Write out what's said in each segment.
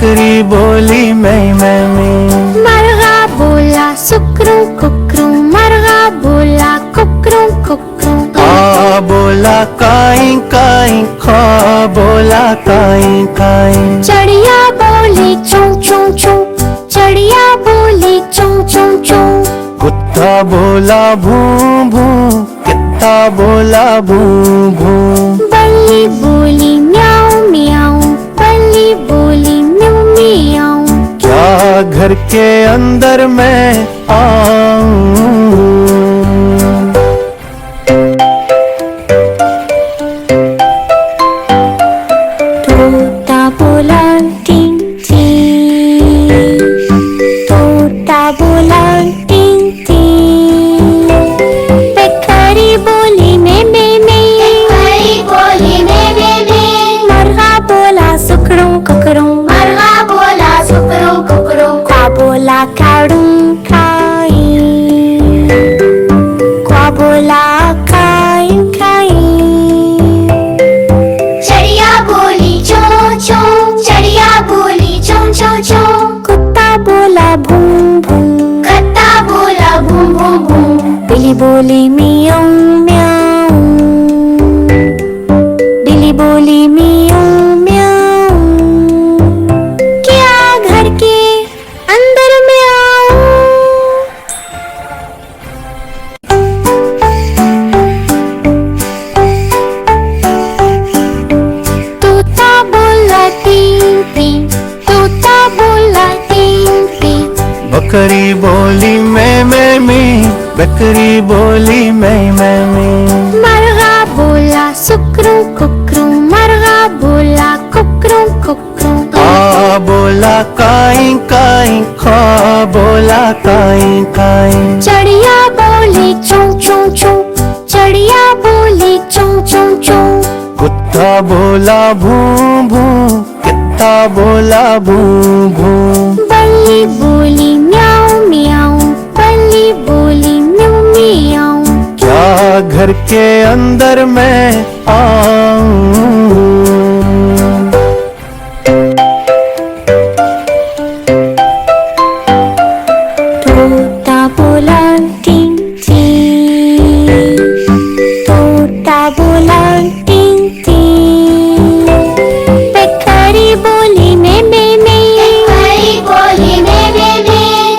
बकरी बोली मैं। मरगा बोला सुकरू कुकरू, मरगा बोला कुकरू कुकरू। आ बोला काई काई, खा बोला काई काई। चिड़िया बोली चूं चूं चूं, चिड़िया बोली चूं चूं चूं। कुत्ता बोला भूं भूं, कुत्ता बोला भूं भूं। बल्ली बोली म्याऊं म्याऊं, बल्ली बोली म्याऊं म्याऊं। क्या घर के अंदर मैं आऊं? तोता बोला टिंग टिंग, तोता बोला टिंग टिंग। बकरी बोली मैं, बकरी बोली मैं। मरगा बोला सुकरू कुकरू, मरगा बोला सुकरू कुकरू। क्वा बोला काड़ू काई, क्वा बोला काई काई। चिड़िया बोली चों चों, चिड़िया बोली चों चों चों। कुत्ता बोला भूं भूं, कुत्ता बोला भूं भूं भूं। बिल्ली बोली मियाऊं म्याऊं, बिल्ली बोली मियाऊं म्याऊं। क्या घर के अंदर में आऊं? तोता बोला टिंग टिंग, तोता बोला टिंग टिंग। बकरी बोली मैं, बकरी बोली मैं। मरगा बोला सुकरू कुकरू, मरगा बोला कुकरू कुकरू। आ बोला काई काई, खा बोला काई काई। चिड़िया बोली चूं चूं चूं, चिड़िया बोली चूं चूं चूं। कुत्ता बोला भूं भूं, कुत्ता बोला भूं भूं। बल्ली बोली म्याऊं म्याऊं, बल्ली बोली म्याऊं म्याऊं। क्या घर के अंदर मैं आऊं? तोता बोला टिंग टिंग, तोता बोला टिंग टिंग। बकरी बोली मैं, बकरी बोली मैं।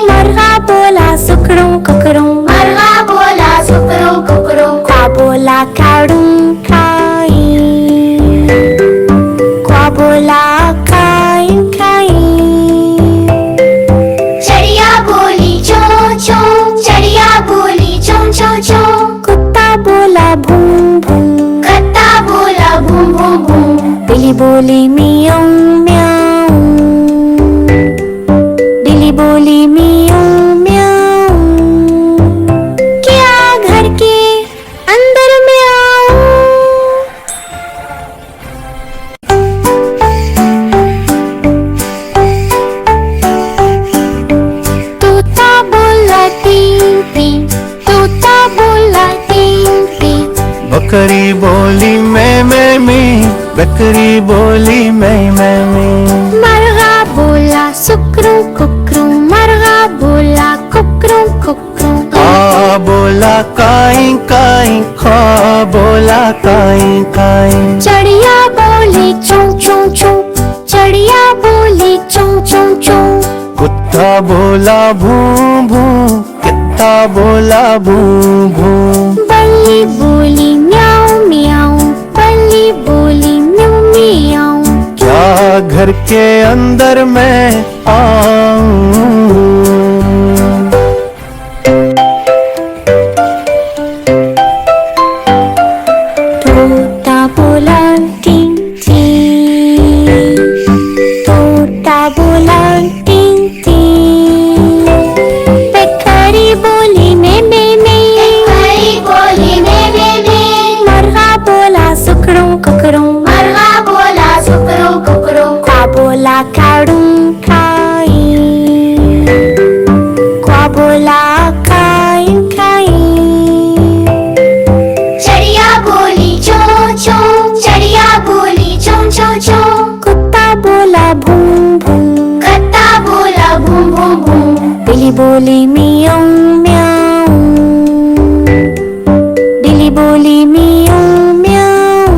मरगा बोला सुकरू कुकरू, मरगा बोला सुकरू कुकरू। क्वा बोला काड़ू काई, क्वा बोला काई काई। चिड़िया बोली चों चों, चिड़िया बोली चों चों चों। कुत्ता बोला भूं भूं, कुत्ता बोला भूं भूं भूं। बिल्ली बोली मियाऊं म्याऊं, बिल्ली बोली मियाऊं म्याऊं। क्या घर के अंदर में आऊं? तोता बोला टिंग टिंग, तोता बोला टिंग टिंग। बकरी बोली मैं, बकरी बोली मैं। मरगा बोला सुकरू कुकरू, मरगा बोला कुकरू कुकरू। आ बोला काई काई, खा बोला काई काई। चिड़िया बोली चूं चूं चूं, चिड़िया बोली चूं चूं चूं। कुत्ता बोला भूं भूं, कुत्ता बोला भूं भूं। बल्ली बोली म्याऊं म्याऊं, बल्ली बोली म्याऊं म्याऊं। क्या घर के अंदर मैं आऊं? तोता बोला टिंग टिंग, तोता बोला टिंग टिंग। बकरी बोली मैं, बकरी बोली मैं। मरगा बोला सुकरू कुकरू, मरगा बोला सुकरू कुकरू। क्वा बोला काड़ू काई, क्वा बोला काई काई। चिड़िया बोली चों चों, चिड़िया बोली चों चों चों। कुत्ता बोला भूं भूं, बिल्ली बोली मियाऊ म्याऊ, बिल्ली बोली मियाऊ म्याऊ,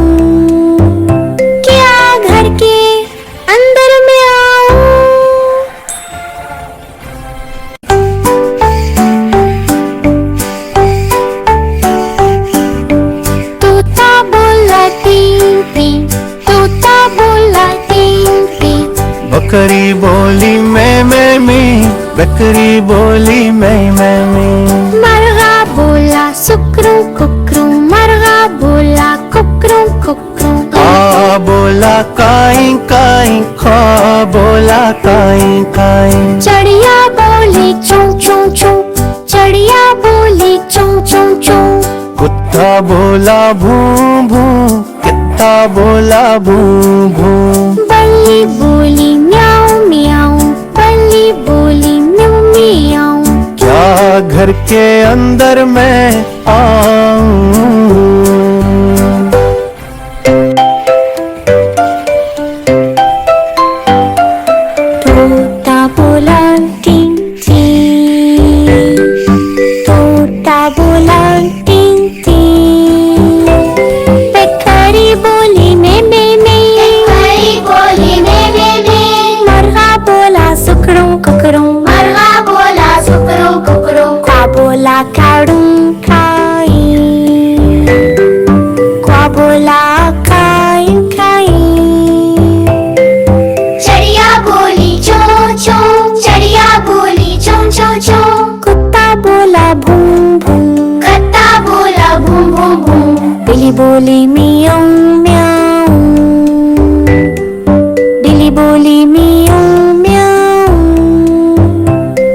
क्या घर के अंदर में आऊं? तोता बोला टीं टीं, तोता बोला टीं टीं, बकरी बोली मैं मी, बकरी बोली मैं मी। मरगा बोला सुकरू कुकरू, मरगा बोला कुकरू कुकरू, आ बोला काई काई, खा बोला काई काई। चिड़िया बोली चूं चूं चूं, चिड़िया बोली चूं चूं चूं, कुत्ता बोला भूं भूं, कित्ता बोला भूं भूं। बल्ली बोली म्याऊं म्याऊं, बल्ली बोली म्याऊं म्याऊं, क्या घर के अंदर मैं आऊं? तोता बोला टीं टीं, तोता बोला टीं टीं, बेकरी बोली मैं बेकरी बोली मैं, मरगा बोला सुकरू कुकरू, मरगा बोला सुकरू कुकरू, क्वा बोला काड़ू काई, क्वा बोला काई काई, चिड़िया बोली चों चों, चिड़िया बोली चों चों चों, कुत्ता बोला भूं भूं, कुत्ता बोला भूं भूं भूं, बिल्ली बोली मियाऊ म्याऊ, बिल्ली बोली मियाऊ म्याऊ,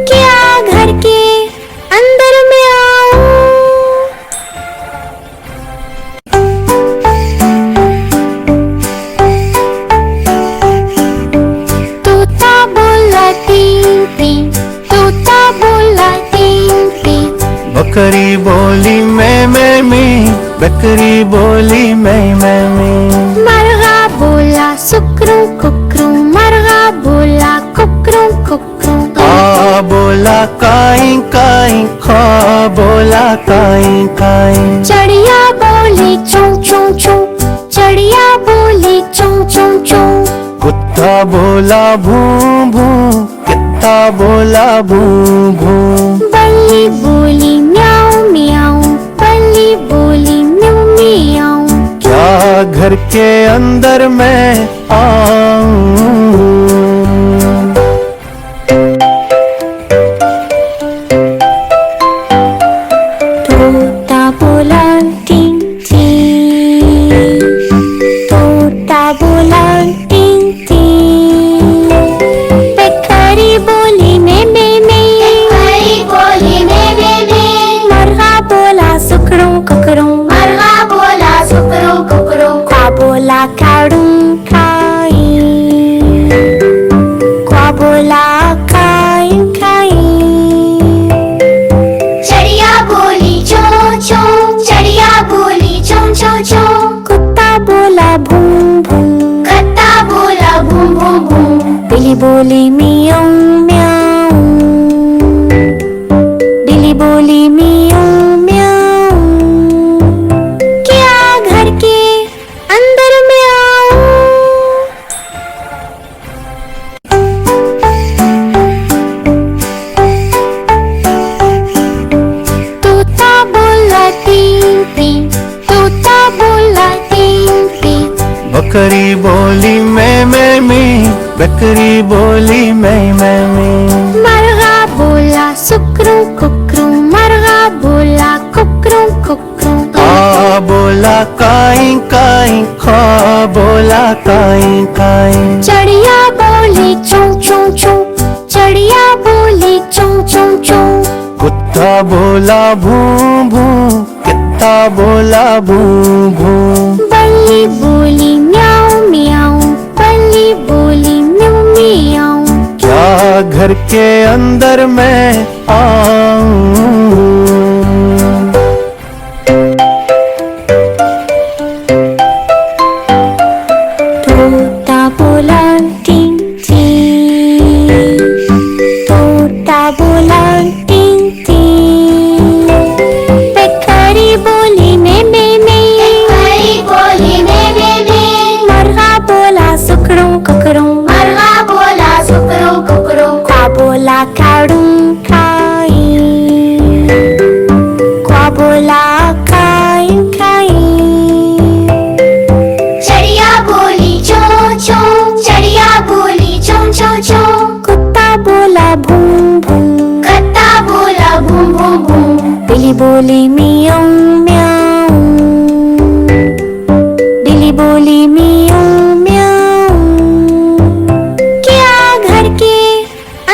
क्या घर के अंदर में आऊं? तोता बोला टीं टीं, तोता बोला टीं टीं, बकरी बोली मैं मी, बकरी बोली मैं मी। मरगा बोला सुकरू कुकरू, मरगा बोला कुकरू कुकरू, आ बोला काई काई, खा बोला काई काई। चिड़िया बोली चूं चूं चूं, चिड़िया बोली चूं चूं चूं, कुत्ता बोला भूं भूं, कित्ता बोला भूं भूं। बल्ली बोली म्याऊं म्याऊं, बल्ली बोली म्याऊं म्याऊं, क्या घर के अंदर मैं आऊं? तोता बोला टीं टीं, तोता बोला टीं टीं, बेकरी बोली मैं बेकरी बोली मैं, मरगा बोला सुकरू कुकरू, मरगा बोला सुकरू कुकरू, क्वा बोला काड़ू काई, क्वा बोला काई काई, चिड़िया बोली चों चों, चिड़िया बोली चों चों चों, कुत्ता बोला भूं भूं, कुत्ता बोला भूं भूं भूं, बिल्ली बोली मियाऊ म्याऊ, बिल्ली बोली मियाऊ म्याऊ, क्या घर के अंदर में आऊं? तोता बोला टीं टीं, तोता बोला टीं टीं, बकरी बोली मैं मी, बकरी बोली मैं मी। मरगा बोला सुकरू कुकरू, मरगा बोला कुकरू कुकरू, आ बोला काई काई, खा बोला काई काई। चिड़िया बोली चूं चूं चूं, चिड़िया बोली चूं चूं चूं, कुत्ता बोला भूं भूं, कित्ता बोला भूं भूं। बल्ली बोली म्याऊं म्याऊं, बल्ली बोली म्याऊं म्याऊं, क्या घर के अंदर मैं आऊं? तोता बोला टीं टीं, तोता बोला बोली मियाऊ म्याऊ, बिल्ली बोली मियाऊ म्याऊ, क्या घर के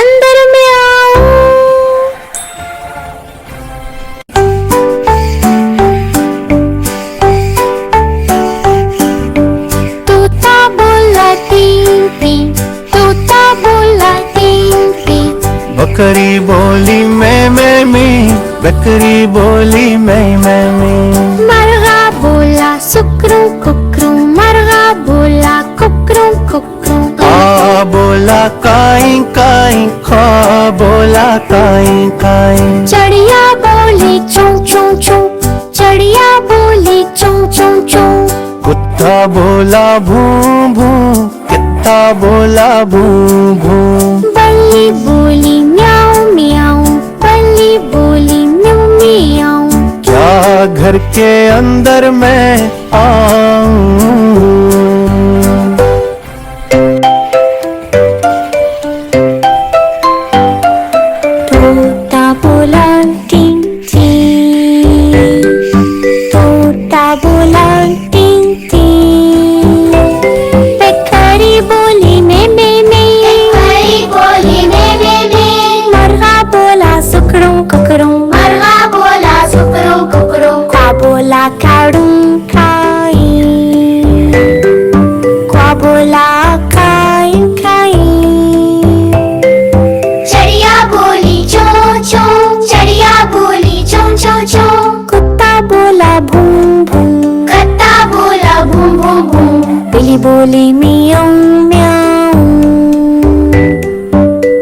अंदर में आऊं? तोता बोला टीं टीं, तोता बोला टीं टीं, बकरी बोली मैं मी, बकरी बोली मैं मी। मरगा बोला सुकरू कुकरू, मरगा बोला कुकरू कुकरू, आ बोला काई काई, खा बोला काई काई। चिड़िया बोली चूं चूं चूं, चिड़िया बोली चूं चूं चूं, कुत्ता बोला भूं भूं, कुत्ता बोला भूं भूं। बल्ली बोली म्याऊं म्याऊं, बल्ली बोली म्याऊं म्याऊं, क्या घर के अंदर मैं आऊं? तोता बोला टीं टीं, तोता बोला टीं टीं, बेकरी बोली मैं, बेकरी बोली मैं, मरगा बोला सुकरू कुकरू, मरगा बोला सुकरू कुकरू, क्वा बोला काड़ू काई, क्वा बोला काई काई, चिड़िया बोली चों चों, चिड़िया बोली चों चों चों, कुत्ता बोला भूं भूं, कुत्ता बोला भूं भूं भूं, बिल्ली बोली मियाऊ म्याऊ,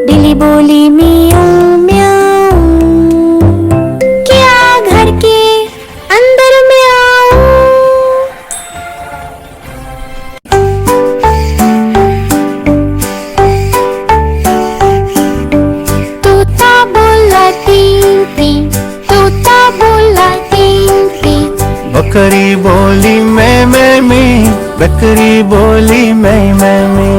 बिल्ली बोली मियाऊ म्याऊ, क्या घर के अंदर में आऊं? तोता बोला टीं टीं, तोता बोला टीं टीं, बकरी बोली मैं मी, बकरी बोली मैं मी।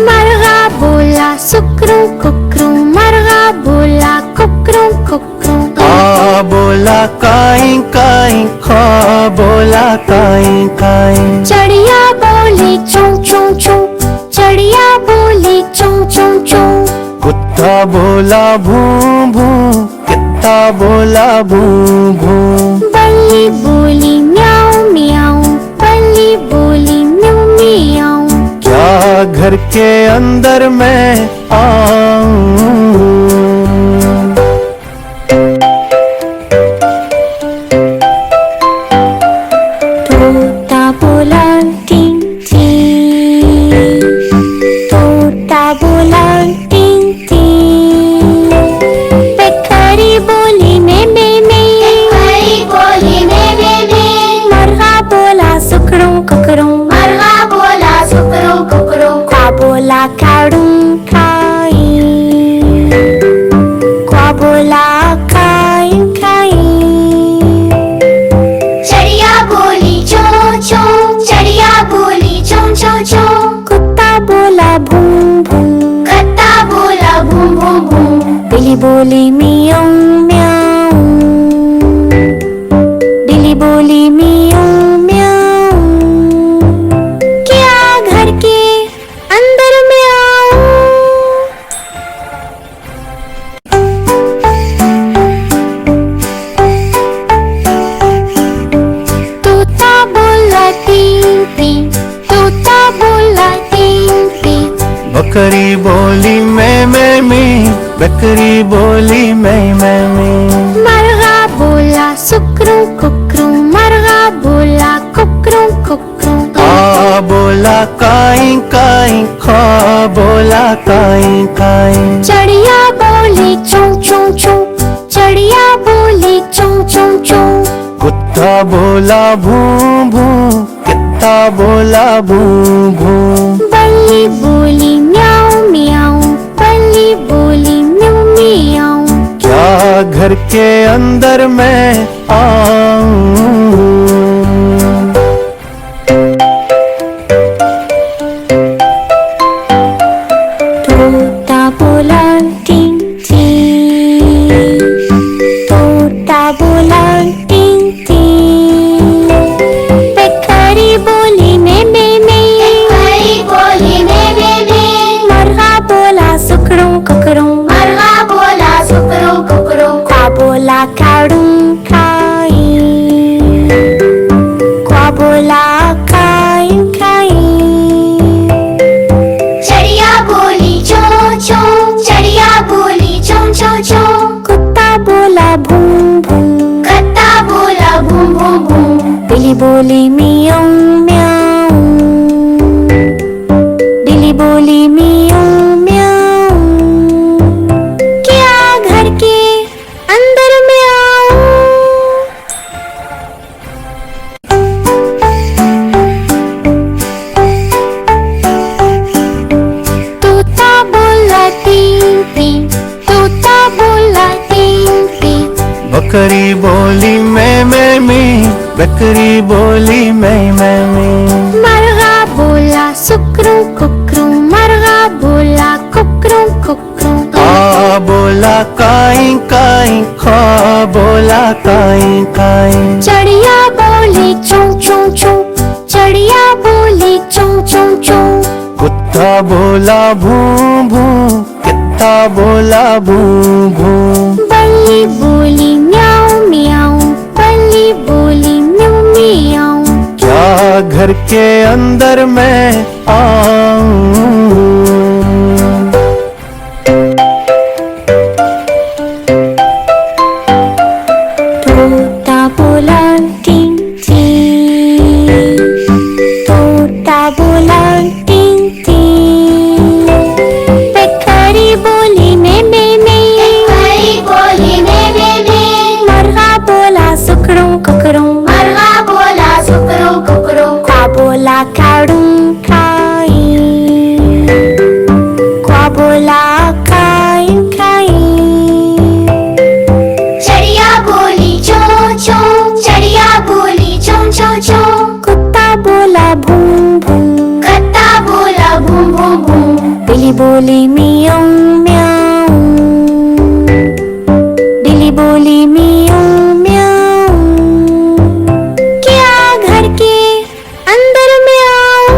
मरगा बोला सुकरू कुकरू, मरगा बोला कुकरू कुकरू, आ बोला काई काई, खा बोला काई काई। चिड़िया बोली चूं चूं चूं, चिड़िया बोली चूं चूं चूं, कुत्ता बोला भूं भूं, कुत्ता बोला भूं भूं। बल्ली बोली म्याऊं म्याऊं, बल्ली बोली म्याऊं म्याऊं, क्या घर के अंदर मैं आऊं? तोता बोला टीं टीं, तोता बोला टीं टीं, बेकरी बोली मैं, बेकरी बोली मैं, मरगा बोला सुकरू कुकरू, मरगा बोला सुकरू कुकरू, क्वा बोला काड़ू काई, क्वा बोला काई काई, चिड़िया बोली चों चों, चिड़िया बोली चों चों चों, कुत्ता बोला भूं भूं, कुत्ता बोला भूं भूं भूं, बिल्ली बोली मियाऊ म्याऊ, बिल्ली बोली मियाऊ म्याऊ, क्या घर के अंदर में आऊं? तोता बोला टीं टीं, तोता बोला टीं टीं, बकरी बोली मैं मी, बकरी बोली मैं मी। मरगा बोला सुकरू कुकरू, मरगा बोला कुकरू कुकरू, आ बोला काई काई, खा बोला काई काई। चिड़िया बोली चूं चूं चूं, चिड़िया बोली चूं चूं चूं, कुत्ता बोला भूं भूं, कुत्ता बोला भूं भूं। बल्ली बोली म्याऊं म्याऊं, बल्ली बोली म्याऊं म्याऊं, क्या घर के अंदर मैं आऊं? तोता बोला टीं टीं, तोता बोला कुकरू मरगा बोला सुकरू कुकरू क्वा बोला काडू काई क्वा बोला काई काई चिड़िया बोली चो चो चिड़िया बोली चो चो चो कुत्ता बोला भूं भूं कत्ता बोला भूं भूं भूं बिल्ली बोली मियाऊ म्याऊ बिल्ली बोली मियाऊ म्याऊ क्या घर के अंदर में आऊं तोता बोला तीन तीन तोता बोला तीन तीन बकरी बोली मैं मी बकरी बोली मैं मी मरगा बोला सुकरू कुकरू मरगा बोला कुकरू कुकरू आ बोला काई काई खा बोला काई काई चिड़िया बोली चू चू चू चिड़िया बोली चू चू चू कुत्ता बोला भूं भूं कित्ता बोला भूं भूं बल्ली बोली म्याऊ म्याऊ बल्ली बोली म्याऊ म्याऊ क्या घर के अंदर मैं आऊं तोता बोला टिंग टिंग तोता बोला टिंग टिंग बेकरी बोली मैं बेकरी बोली मैं मरगा बोला सुकरू कुकरू मरगा बोला सुकरू कुकरू क्वा बोला काडू काई क्वा बोला काई काई चिड़िया बोली चो चो चिड़िया बोली चो चो चो कुत्ता बोला भूं भूं कत्ता बोला भूं भूं भूं बिल्ली बोली मियाऊ म्याऊ बिल्ली बोली मियाऊ म्याऊ क्या घर के अंदर में आऊं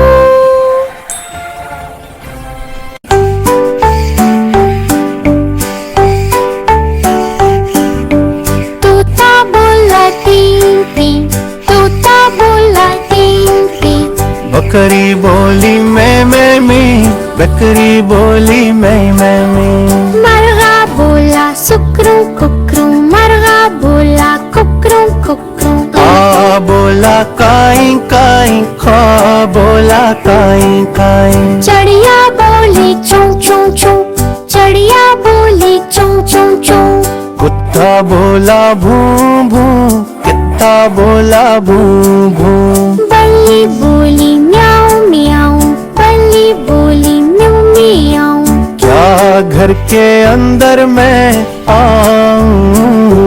तोता बोला तीन तीन तोता बोला तीन तीन बकरी बोली मैं मी बकरी बोली मैं मी मरगा बोला सुकरू कुकरू मरगा बोला कुकरू कुकरू आ बोला काई काई खा बोला काई काई चिड़िया बोली चू चू चू चिड़िया बोली चू चू चू कुत्ता बोला भूं भूं कित्ता बोला भूं भूं बल्ली बोली म्याऊ म्याऊ बल्ली बोली म्याऊ म्याऊ क्या घर के अंदर मैं आऊं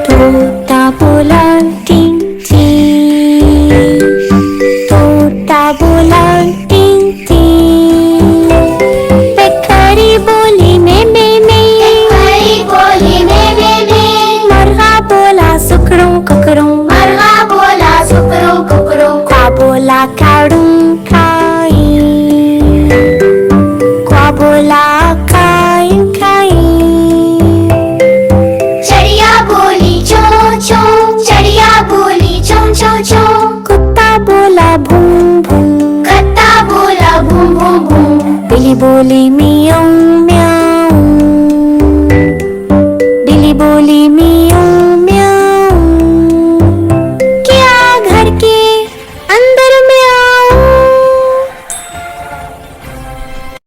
तोता बोला टिंग टिंग तोता बोला टिंग टिंग बेकरी बोली मैं बेकरी बोली मैं मरगा बोला सुकरू कुकरू मरगा बोला सुकरू कुकरू क्वा बोला काडू काई क्वा बोला काई काई चिड़िया बोली चो चो चिड़िया बोली चो चो चो कुत्ता बोला भूं भूं कत्ता बोला भूं भूं भूं बिल्ली बोली मियाऊ म्याऊ बिल्ली बोली मियाऊ